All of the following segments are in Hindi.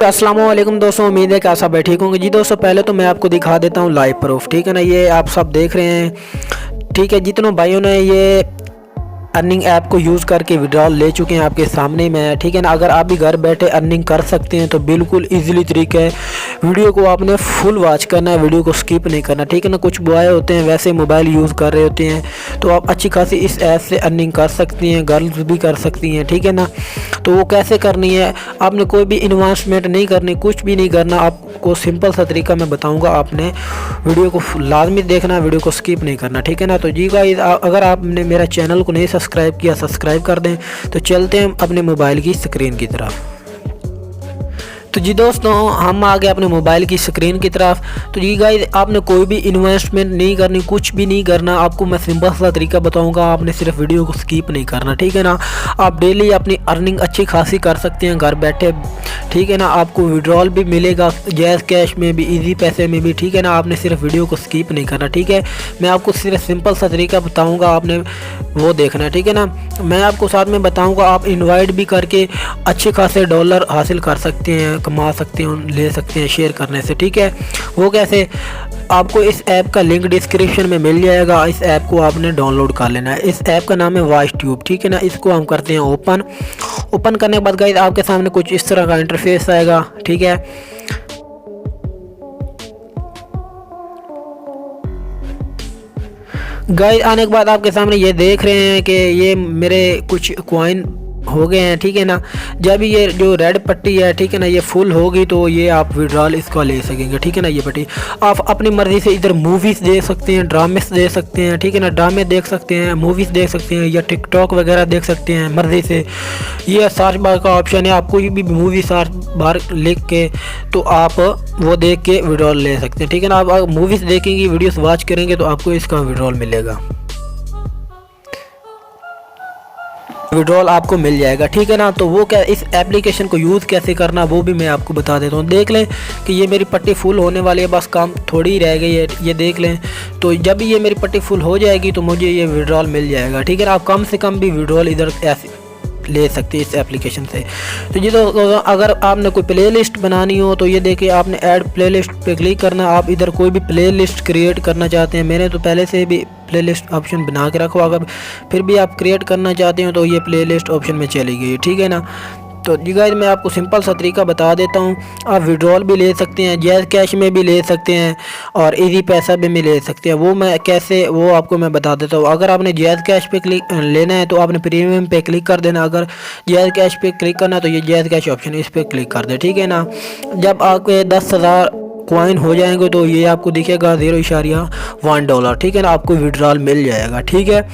अस्सलाम वालेकुम दोस्तों, उम्मीद है कि आप सब ठीक होंगे। जी दोस्तों, पहले तो मैं आपको दिखा देता हूँ लाइव प्रूफ, ठीक है ना। ये आप सब देख रहे हैं, ठीक है। जितनों भाइयों ने ये अर्निंग ऐप को यूज़ करके विड्रॉल ले चुके हैं आपके सामने में, ठीक है ना। अगर आप भी घर बैठे अर्निंग कर सकते हैं तो बिल्कुल इजीली तरीका है। वीडियो को आपने फुल वॉच करना है, वीडियो को स्किप नहीं करना, ठीक है ना। कुछ बॉय होते हैं वैसे मोबाइल यूज़ कर रहे होते हैं, तो आप अच्छी खासी इस ऐप से अर्निंग कर सकती हैं, गर्ल्स भी कर सकती हैं, ठीक है ना। तो वो कैसे करनी है, आपने कोई भी इन्वेस्टमेंट नहीं करनी, कुछ भी नहीं करना। आपको सिंपल सा तरीका मैं बताऊँगा, आपने वीडियो को लाजमी देखना, वीडियो को स्किप नहीं करना, ठीक है ना। तो जी गाइस, अगर आपने मेरा चैनल को नहीं सब्सक्राइब किया, सब्सक्राइब कर दें। तो चलते हैं अपने मोबाइल की स्क्रीन की तरफ। तो जी दोस्तों, हम आ गए अपने मोबाइल की स्क्रीन की तरफ। तो जी गाइस, आपने कोई भी इन्वेस्टमेंट नहीं करनी, कुछ भी नहीं करना। आपको मैं सिंपल सा तरीका बताऊंगा, आपने सिर्फ वीडियो को स्किप नहीं करना, ठीक है ना। आप डेली अपनी अर्निंग अच्छी खासी कर सकते हैं घर बैठे, ठीक है ना। आपको विड्रॉल भी मिलेगा जैज़ कैश में भी, इजी पैसे में भी, ठीक है ना। आपने सिर्फ वीडियो को स्किप नहीं करना, ठीक है। मैं आपको सिर्फ सिंपल सा तरीका बताऊँगा, आपने वो देखना है, ठीक है ना। मैं आपको साथ में बताऊँगा, आप इन्वाइट भी करके अच्छे खासे डॉलर हासिल कर सकते हैं, कमा सकते हैं, ले सकते हैं शेयर करने से, ठीक है। वो कैसे, आपको इस ऐप का लिंक डिस्क्रिप्शन में मिल जाएगा। इस ऐप को आपने डाउनलोड कर लेना है। इस ऐप का नाम है वॉइस ट्यूब, ठीक है ना। इसको हम करते हैं ओपन करने के बाद गाइस, आपके सामने कुछ इस तरह का इंटरफेस आएगा, ठीक है। गाइस, आने के बाद आपके सामने ये देख रहे हैं कि ये मेरे कुछ कॉइन हो गए हैं, ठीक है ना। जब ये जो रेड पट्टी है, ठीक है ना, ये फुल होगी तो ये आप विड्रॉल इसका ले सकेंगे, ठीक है ना। ये पट्टी आप अपनी मर्ज़ी से इधर मूवीज़ देख सकते हैं, ड्रामेस देख सकते हैं, ठीक है ना। ड्रामे देख सकते हैं, मूवीज़ देख सकते हैं, या टिकटॉक वगैरह देख सकते हैं मर्ज़ी से। ये सर्च बार का ऑप्शन है, आप कोई भी मूवी सर्च बार लिख के तो आप वो देख के विड्रॉल ले सकते हैं, ठीक है ना। आप मूवीज़ देखेंगे, वीडियोस वॉच करेंगे तो आपको इसका विड्रॉल मिलेगा, विड्रॉल आपको मिल जाएगा, ठीक है ना। तो वो क्या, इस एप्लीकेशन को यूज़ कैसे करना वो भी मैं आपको बता देता हूँ। देख लें कि ये मेरी पट्टी फुल होने वाली है, बस काम थोड़ी ही रह गई है, ये देख लें। तो जब ये मेरी पट्टी फुल हो जाएगी तो मुझे ये विड्रॉल मिल जाएगा, ठीक है ना। आप कम से कम भी विड्रॉल इधर ऐसे ले सकते हैं इस एप्लीकेशन से। तो ये तो अगर आपने कोई प्लेलिस्ट बनानी हो तो ये देखिए, आपने ऐड प्लेलिस्ट पे क्लिक करना। आप इधर कोई भी प्लेलिस्ट क्रिएट करना चाहते हैं, मैंने तो पहले से भी प्लेलिस्ट ऑप्शन बना के रखो। अगर फिर भी आप क्रिएट करना चाहते हो तो ये प्लेलिस्ट ऑप्शन में चली गई, ठीक है ना। तो जी गाइस, मैं आपको सिंपल सा तरीका बता देता हूँ। आप विड्रॉल भी ले सकते हैं, जैज़ कैश में भी ले सकते हैं, और इजी पैसा में भी ले सकते हैं। वो मैं कैसे, वो आपको मैं बता देता हूँ। अगर आपने जैज़ कैश पे क्लिक लेना है तो आपने प्रीमियम पे क्लिक कर देना। अगर जैज़ कैश पे क्लिक करना है तो ये जैज़ कैश ऑप्शन इस पर क्लिक कर दे, ठीक है ना। जब आपके 10,000 कॉइन हो जाएंगे तो ये आपको दिखेगा $0.1, ठीक है ना। आपको विड्रॉल मिल जाएगा, ठीक है।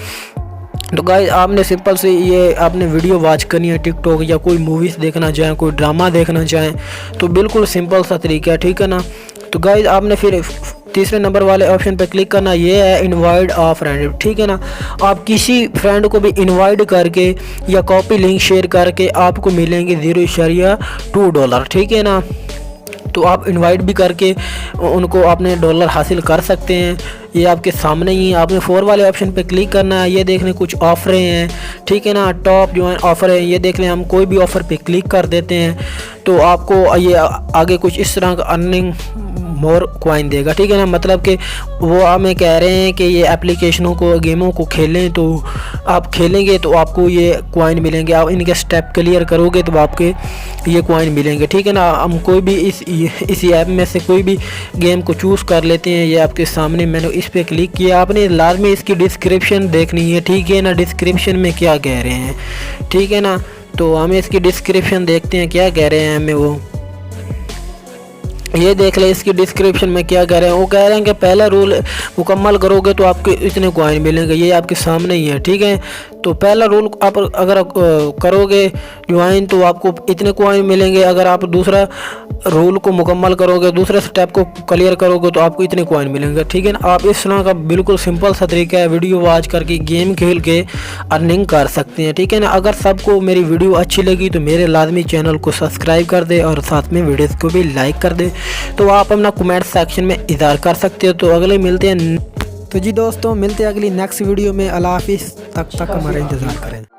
तो गाइस, आपने सिंपल से ये आपने वीडियो वॉच करनी है, टिकटॉक या कोई मूवीज़ देखना चाहें, कोई ड्रामा देखना चाहें तो बिल्कुल सिंपल सा तरीका है, ठीक है ना। तो गाइस, आपने फिर तीसरे नंबर वाले ऑप्शन पर क्लिक करना। ये है इनवाइट आ फ्रेंड, ठीक है ना। आप किसी फ्रेंड को भी इनवाइट करके या कॉपी लिंक शेयर करके आपको मिलेंगे $0.2, ठीक है ना। तो आप इनवाइट भी करके उनको अपने डॉलर हासिल कर सकते हैं। ये आपके सामने ही, आपने 4 वाले ऑप्शन पे क्लिक करना है। ये देख लें कुछ ऑफरें हैं, ठीक है ना। टॉप जो है ऑफ़र है, ये देख लें। हम कोई भी ऑफ़र पे क्लिक कर देते हैं तो आपको ये आगे कुछ इस तरह का अर्निंग मोर कॉइन देगा, ठीक है ना। मतलब कि वो हमें कह रहे हैं कि ये एप्लीकेशनों को, गेमों को खेलें तो आप खेलेंगे तो आपको ये कॉइन मिलेंगे। आप इनके स्टेप क्लियर करोगे तो आपके ये कॉइन मिलेंगे, ठीक है ना। हम कोई भी इसी ऐप में से कोई भी गेम को चूज़ कर लेते हैं। ये आपके सामने मैंने इस पर क्लिक किया। आपने लाजमी इसकी डिस्क्रिप्शन देखनी है, ठीक है ना। डिस्क्रिप्शन में क्या कह रहे हैं, ठीक है ना। तो हमें इसकी डिस्क्रिप्शन देखते हैं क्या कह रहे हैं हमें वो। ये देख ले इसकी डिस्क्रिप्शन में क्या कह रहे हैं। वो कह रहे हैं कि पहला रूल मुकम्मल करोगे तो आपके इतने कॉइन मिलेंगे। ये आपके सामने ही है, ठीक है। तो पहला रूल आप अगर करोगे ज्वाइन तो आपको इतने कॉइन मिलेंगे। अगर आप दूसरा रूल को मुकम्मल करोगे, दूसरे स्टेप को क्लियर करोगे तो आपको इतने कॉइन मिलेंगे, ठीक है ना। आप इस तरह का बिल्कुल सिंपल सा तरीका है, वीडियो वॉच करके गेम खेल के अर्निंग कर सकते हैं, ठीक है ना। अगर सबको मेरी वीडियो अच्छी लगी तो मेरे लाजमी चैनल को सब्सक्राइब कर दे और साथ में वीडियोज़ को भी लाइक कर दे। तो आप अपना कमेंट सेक्शन में इज़हार कर सकते हो। तो अगले मिलते हैं तो जी दोस्तों मिलते हैं अगली नेक्स्ट वीडियो में। अल्लाह हाफिज़, तब तक हमारा इंतज़ार करें।